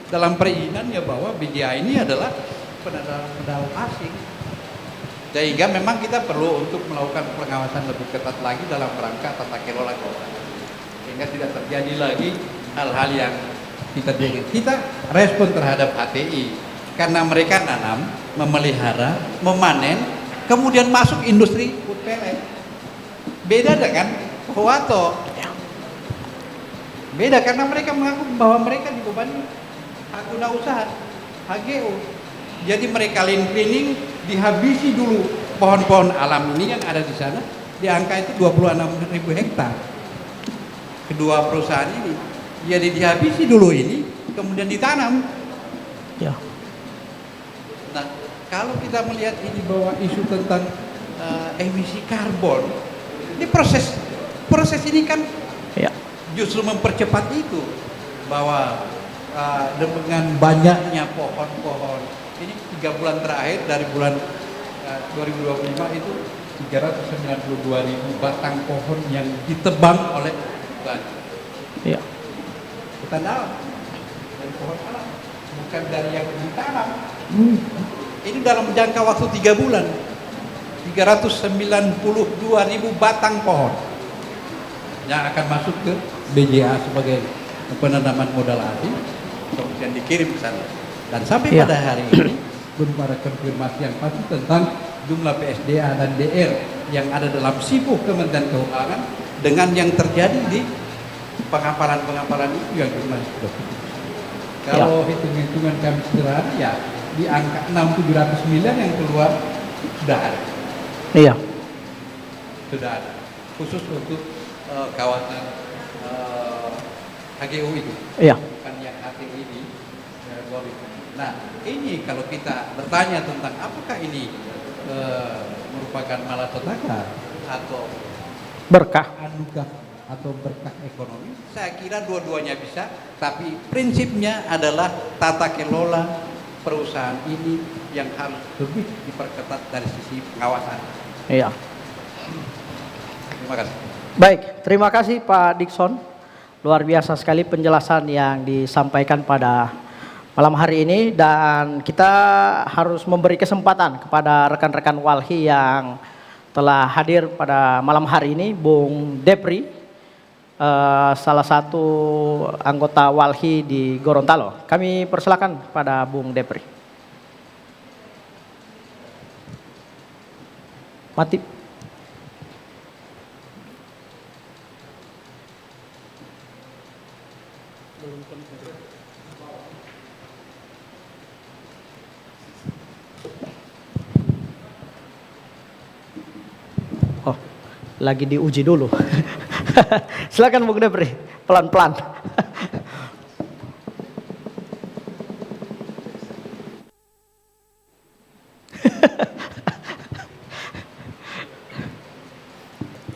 dalam perizinannya bahwa BJA ini adalah modal asing. Sehingga memang kita perlu untuk melakukan pengawasan lebih ketat lagi dalam rangka tata kelola keuangan. Sehingga tidak terjadi lagi hal-hal yang kita respon terhadap HTI karena mereka nanam, memelihara, memanen, kemudian masuk industri food pellet. Beda dengan Howato. Beda karena mereka mengaku bahwa mereka dibebani hak guna usaha, HGU. Jadi mereka cleaning, dihabisi dulu pohon-pohon alam ini yang ada di sana, di angka itu 26.000 hektar. Kedua perusahaan ini, jadi dihabisi dulu ini, kemudian ditanam. Ya. Nah, kalau kita melihat ini bahwa isu tentang emisi karbon, ini proses ini kan Ya. justru mempercepat itu, bahwa dengan banyaknya pohon-pohon ini 3 bulan terakhir dari bulan 2025 itu 392.000 batang pohon yang ditebang oleh Bali. Ya. Hutan alam dari pohon alam, bukan dari yang ditanam. Ini dalam jangka waktu 3 bulan 392.000 batang pohon yang akan masuk ke BJA sebagai penanaman modal asing, kemudian dikirim ke sana. Dan sampai pada hari ini belum ada konfirmasi yang pasti tentang jumlah PSDA dan DR yang ada dalam SIPU Kementerian Keuangan dengan yang terjadi di pengapalan-pengapalan itu yang jumlah sudah. Kalau hitung-hitungan kami sederhana ya di angka 600-700 miliar yang keluar sudah ada. Iya. Sudah ada. Khusus untuk kawasan HGU itu. Iya. Bukan yang HTU ini. Nah, ini kalau kita bertanya tentang apakah ini merupakan malapetaka atau Berkah. anugerah atau berkah ekonomi, saya kira dua-duanya bisa, tapi prinsipnya adalah tata kelola perusahaan ini yang harus lebih diperketat dari sisi pengawasan. Iya. Terima kasih. Baik, terima kasih Pak Dikson. Luar biasa sekali penjelasan yang disampaikan pada malam hari ini, dan kita harus memberi kesempatan kepada rekan-rekan Walhi yang telah hadir pada malam hari ini. Bung Depri, salah satu anggota Walhi di Gorontalo. Kami persilakan pada Bung Depri. Mati. Oh, lagi diuji dulu. Silakan Bung Depri, pelan-pelan.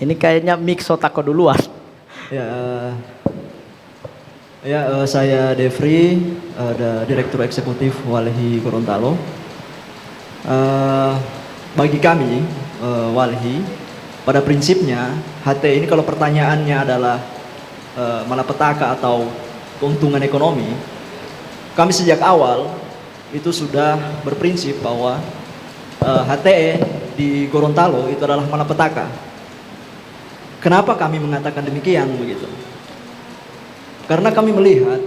Ini kayaknya mix Sotako duluan. Saya Devri, Direktur Eksekutif Walhi Gorontalo. Bagi kami Walhi, pada prinsipnya HT ini kalau pertanyaannya adalah malapetaka atau keuntungan ekonomi, kami sejak awal itu sudah berprinsip bahwa HTE di Gorontalo itu adalah malapetaka. Kenapa kami mengatakan demikian begitu? Karena kami melihat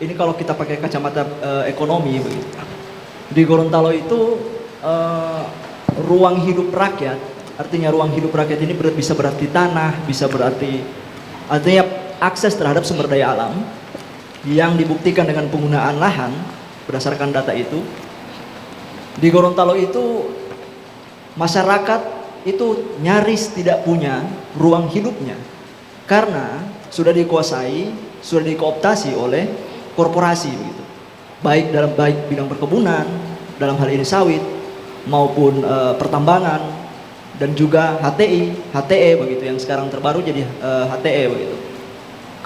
ini kalau kita pakai kacamata ekonomi begitu. Di Gorontalo itu ruang hidup rakyat, artinya ruang hidup rakyat ini bisa berarti tanah, bisa berarti artinya akses terhadap sumber daya alam yang dibuktikan dengan penggunaan lahan berdasarkan data itu. Di Gorontalo itu masyarakat itu nyaris tidak punya ruang hidupnya karena sudah dikuasai, sudah dikooptasi oleh korporasi begitu. Baik bidang perkebunan, dalam hal ini sawit, maupun pertambangan, dan juga HTI, HTE begitu, yang sekarang terbaru jadi HTE begitu.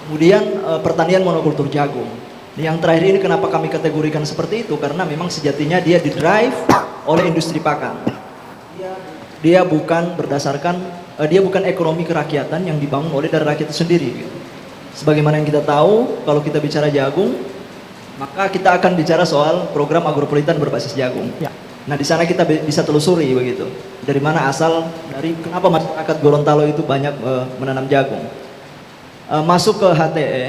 Kemudian pertanian monokultur jagung. Yang terakhir ini kenapa kami kategorikan seperti itu, karena memang sejatinya dia didrive oleh industri pakan. Dia bukan berdasarkan, dia bukan ekonomi kerakyatan yang dibangun oleh dari rakyat itu sendiri gitu. Sebagaimana yang kita tahu, kalau kita bicara jagung, maka kita akan bicara soal program agropolitan berbasis jagung. Ya. Nah, di sana kita bisa telusuri begitu. Dari mana asal dari kenapa masyarakat Gorontalo itu banyak menanam jagung. Masuk ke HTE,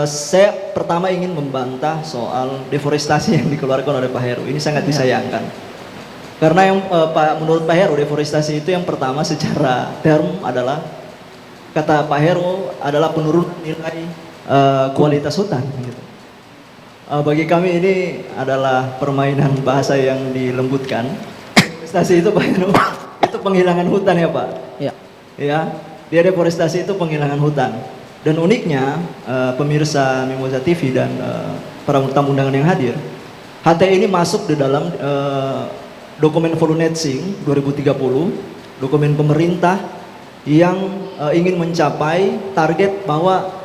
saya pertama ingin membantah soal deforestasi yang dikeluarkan oleh Pak Heru. Ini sangat disayangkan. Karena menurut Pak Heru, deforestasi itu yang pertama secara term adalah, kata Pak Heru, adalah penurunan nilai kualitas hutan. Gitu. Bagi kami ini adalah permainan bahasa yang dilembutkan. Deforestasi itu Pak Heru, itu penghilangan hutan ya Pak. Ya. Ya, dia deforestasi itu penghilangan hutan. Dan uniknya, pemirsa Mimosa TV dan para tamu undangan yang hadir, HTE ini masuk di dalam dokumen Volunetsing 2030, dokumen pemerintah yang ingin mencapai target bahwa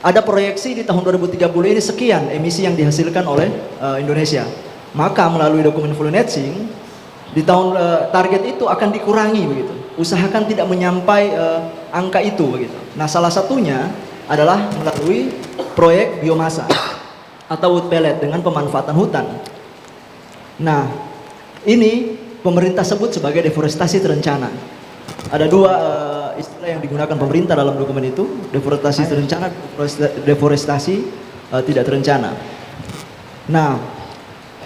ada proyeksi di tahun 2030 ini sekian emisi yang dihasilkan oleh Indonesia. Maka melalui dokumen Volunetsing di tahun target itu akan dikurangi begitu. Usahakan tidak menyampai angka itu begitu. Nah, salah satunya adalah melalui proyek biomasa atau wood pellet dengan pemanfaatan hutan. Nah, ini pemerintah sebut sebagai deforestasi terencana. Ada dua istilah yang digunakan pemerintah dalam dokumen itu, deforestasi terencana, deforestasi tidak terencana. Nah,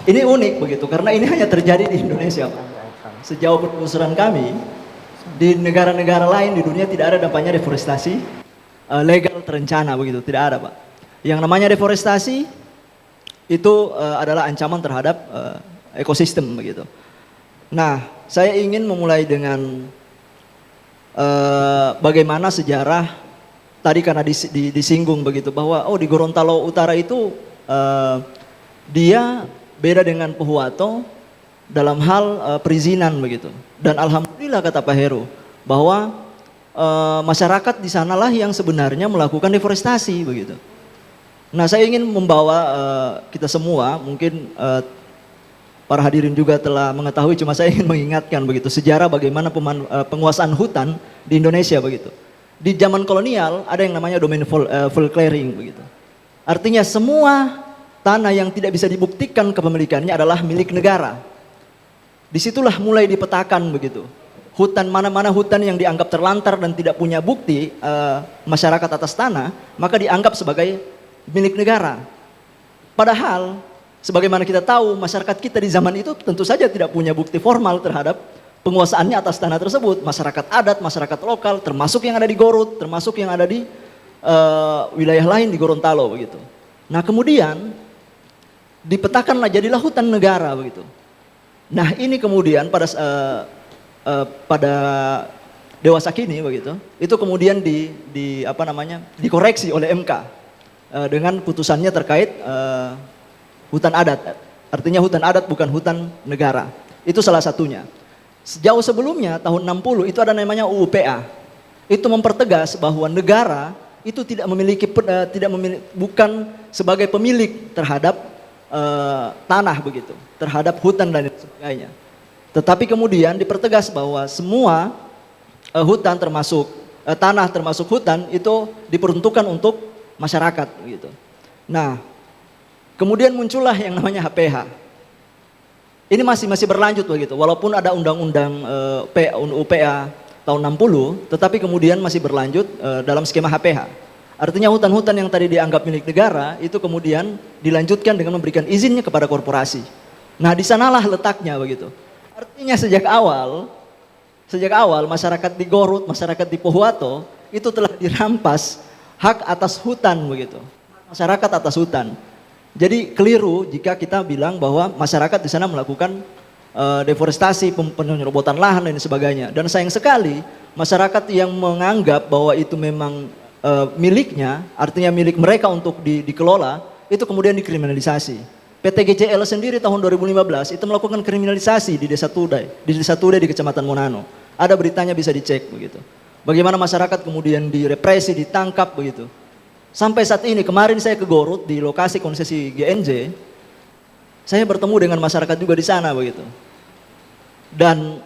ini unik begitu karena ini hanya terjadi di Indonesia, Pak. Sejauh penelusuran kami, di negara-negara lain di dunia tidak ada namanya deforestasi legal terencana begitu, tidak ada, Pak. Yang namanya deforestasi itu adalah ancaman terhadap ekosistem begitu. Nah, saya ingin memulai dengan bagaimana sejarah tadi karena disinggung begitu bahwa di Gorontalo Utara itu dia beda dengan Pohuwato dalam hal perizinan begitu. Dan alhamdulillah kata Pak Heru bahwa masyarakat di sanalah yang sebenarnya melakukan deforestasi begitu. Nah, saya ingin membawa kita semua, mungkin para hadirin juga telah mengetahui, cuma saya ingin mengingatkan begitu sejarah bagaimana penguasaan hutan di Indonesia begitu. Di zaman kolonial ada yang namanya domain full clearing begitu. Artinya semua tanah yang tidak bisa dibuktikan kepemilikannya adalah milik negara. Disitulah mulai dipetakan begitu. Hutan mana-mana hutan yang dianggap terlantar dan tidak punya bukti masyarakat atas tanah, maka dianggap sebagai milik negara. Padahal sebagaimana kita tahu, masyarakat kita di zaman itu tentu saja tidak punya bukti formal terhadap penguasaannya atas tanah tersebut. Masyarakat adat, masyarakat lokal, termasuk yang ada di Gorut, termasuk yang ada di wilayah lain di Gorontalo begitu. Nah, kemudian dipetakanlah jadilah hutan negara begitu. Nah, ini kemudian pada dewasa kini begitu, itu kemudian dikoreksi oleh MK dengan putusannya terkait hutan adat. Artinya hutan adat bukan hutan negara. Itu salah satunya. Sejauh sebelumnya tahun 60 itu ada namanya UUPA. Itu mempertegas bahwa negara itu bukan sebagai pemilik terhadap tanah begitu, terhadap hutan dan sebagainya. Tetapi kemudian dipertegas bahwa semua hutan termasuk tanah termasuk hutan itu diperuntukkan untuk masyarakat gitu. Nah, kemudian muncullah yang namanya HPH. Ini masih berlanjut begitu. Walaupun ada undang-undang UPA tahun 60, tetapi kemudian masih berlanjut dalam skema HPH. Artinya hutan-hutan yang tadi dianggap milik negara itu kemudian dilanjutkan dengan memberikan izinnya kepada korporasi. Nah, di sanalah letaknya begitu. Artinya sejak awal masyarakat di Gorut, masyarakat di Pohuwato itu telah dirampas hak atas hutan begitu. Masyarakat atas hutan. Jadi keliru jika kita bilang bahwa masyarakat di sana melakukan deforestasi, penyerobotan lahan dan sebagainya. Dan sayang sekali masyarakat yang menganggap bahwa itu memang miliknya, artinya milik mereka untuk dikelola, itu kemudian dikriminalisasi. PT GCL sendiri tahun 2015 itu melakukan kriminalisasi di Desa Tudai, di Kecamatan Monano. Ada beritanya bisa dicek begitu. Bagaimana masyarakat kemudian direpresi, ditangkap begitu. Sampai saat ini, kemarin saya ke Gorut di lokasi konsesi GNJ, saya bertemu dengan masyarakat juga di sana begitu. Dan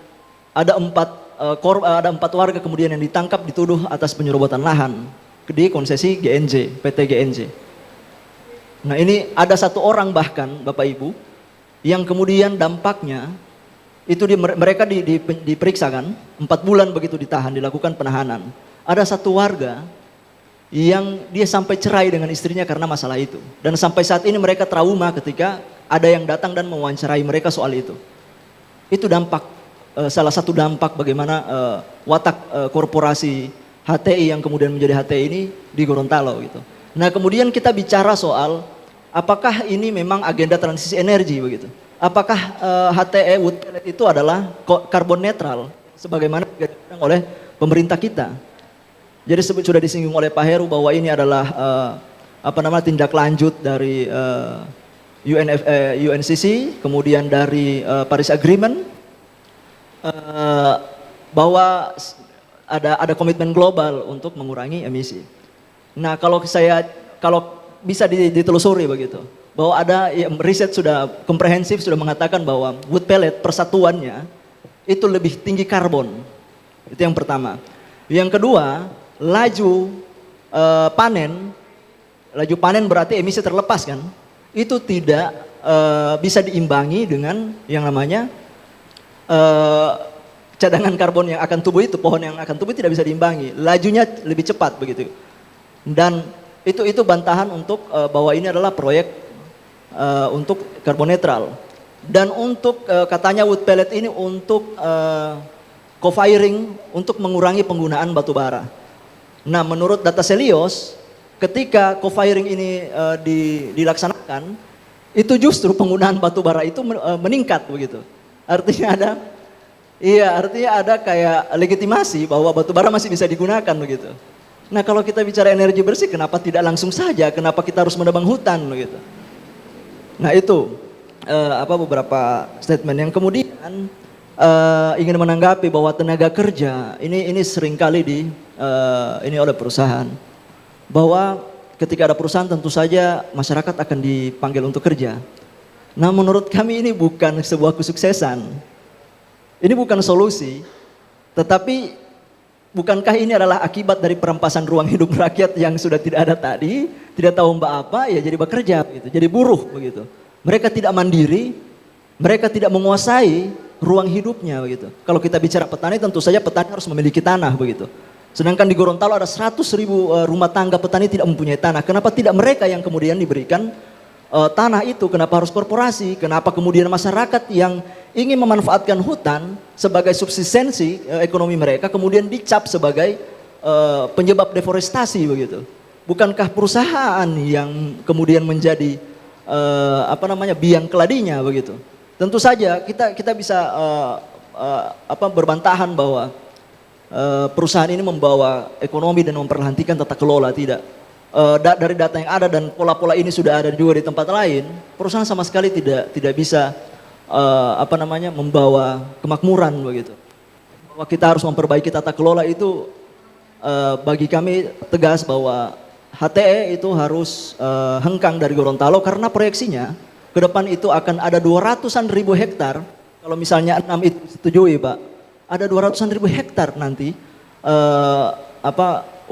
ada empat warga kemudian yang ditangkap dituduh atas penyerobotan lahan di konsesi GNJ, PT GNJ. Nah ini ada satu orang bahkan Bapak Ibu yang kemudian dampaknya itu mereka diperiksa kan, 4 bulan begitu ditahan, dilakukan penahanan. Ada satu warga yang dia sampai cerai dengan istrinya karena masalah itu. Dan sampai saat ini mereka trauma ketika ada yang datang dan mewawancarai mereka soal itu. Itu dampak, salah satu dampak bagaimana watak korporasi HTI yang kemudian menjadi HTI ini di Gorontalo gitu. Nah kemudian kita bicara soal apakah ini memang agenda transisi energi begitu. Apakah HTE wood pellet itu adalah karbon netral sebagaimana digadang oleh pemerintah kita. Jadi sudah disinggung oleh Pak Heru bahwa ini adalah tindak lanjut dari UNCC, kemudian dari Paris Agreement, bahwa ada komitmen global untuk mengurangi emisi. Nah kalau bisa ditelusuri begitu, bahwa ada riset sudah komprehensif sudah mengatakan bahwa wood pellet persatuannya itu lebih tinggi karbon. Itu yang pertama. Yang kedua, laju panen berarti emisi terlepas kan, itu tidak bisa diimbangi dengan yang namanya cadangan karbon yang akan tumbuh itu, pohon yang akan tumbuh tidak bisa diimbangi, lajunya lebih cepat begitu. Dan itu bantahan untuk bahwa ini adalah proyek untuk karbon netral. Dan untuk katanya wood pellet ini untuk co-firing, untuk mengurangi penggunaan batu bara. Nah menurut data Celios, ketika co-firing ini dilaksanakan, itu justru penggunaan batu bara itu meningkat begitu. Artinya ada kayak legitimasi bahwa batu bara masih bisa digunakan begitu. Nah kalau kita bicara energi bersih, kenapa tidak langsung saja? Kenapa kita harus menebang hutan begitu? Nah itu beberapa statement yang kemudian ingin menanggapi bahwa tenaga kerja ini seringkali ini oleh perusahaan, bahwa ketika ada perusahaan tentu saja masyarakat akan dipanggil untuk kerja. Nah menurut kami ini bukan sebuah kesuksesan, ini bukan solusi, tetapi bukankah ini adalah akibat dari perampasan ruang hidup rakyat yang sudah tidak ada tadi, tidak tahu apa ya jadi bekerja gitu, jadi buruh begitu. Mereka tidak mandiri, mereka tidak menguasai ruang hidupnya begitu. Kalau kita bicara petani, tentu saja petani harus memiliki tanah begitu. Sedangkan di Gorontalo ada 100.000 rumah tangga petani tidak mempunyai tanah. Kenapa tidak mereka yang kemudian diberikan tanah itu? Kenapa harus korporasi? Kenapa kemudian masyarakat yang ingin memanfaatkan hutan sebagai subsistensi ekonomi mereka kemudian dicap sebagai penyebab deforestasi begitu? Bukankah perusahaan yang kemudian menjadi biang keladinya begitu? Tentu saja kita bisa berbantahan bahwa perusahaan ini membawa ekonomi dan memperhatikan tata kelola, tidak. Dari data yang ada dan pola-pola ini sudah ada juga di tempat lain, perusahaan sama sekali tidak bisa membawa kemakmuran begitu. Bahwa kita harus memperbaiki tata kelola itu bagi kami tegas bahwa HTE itu harus hengkang dari Gorontalo karena proyeksinya ke depan itu akan ada 200-an ribu hektar. Kalau misalnya 6 itu disetujui Pak, ada 200-an ribu hektar nanti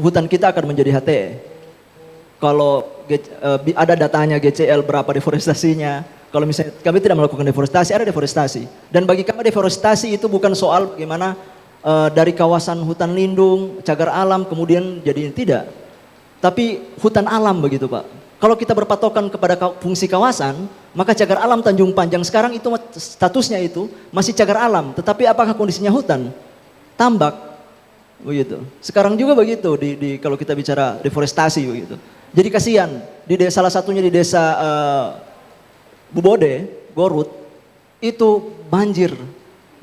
hutan kita akan menjadi HTE. Kalau ada datanya GCL berapa deforestasinya. Kalau misalnya kami tidak melakukan deforestasi, ada deforestasi. Dan bagi kami deforestasi itu bukan soal bagaimana dari kawasan hutan lindung, cagar alam kemudian jadi tidak. Tapi hutan alam begitu Pak. Kalau kita berpatokan kepada fungsi kawasan, maka cagar alam Tanjung Panjang sekarang itu statusnya itu masih cagar alam. Tetapi apakah kondisinya hutan? Tambak, begitu. Sekarang juga begitu kalau kita bicara deforestasi begitu. Jadi kasihan salah satunya di desa Bubode, Gorut, itu banjir.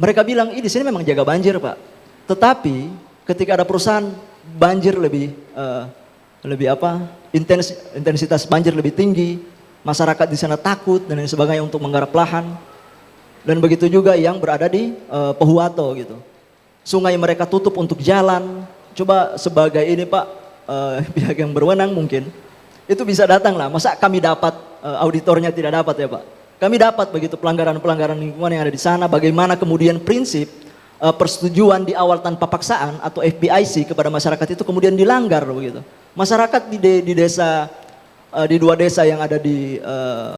Mereka bilang di sini memang jaga banjir Pak. Tetapi ketika ada perusahaan banjir intensitas banjir lebih tinggi, masyarakat di sana takut dan lain sebagainya untuk menggarap lahan. Dan begitu juga yang berada di Pohuwato gitu. Sungai mereka tutup untuk jalan. Coba sebagai ini Pak, pihak yang berwenang mungkin, itu bisa datang lah. Masa kami dapat, auditornya tidak dapat ya Pak. Kami dapat begitu pelanggaran-pelanggaran lingkungan yang ada di sana. Bagaimana kemudian prinsip persetujuan di awal tanpa paksaan atau FPIC kepada masyarakat itu kemudian dilanggar begitu. Masyarakat di desa di 2 desa yang ada di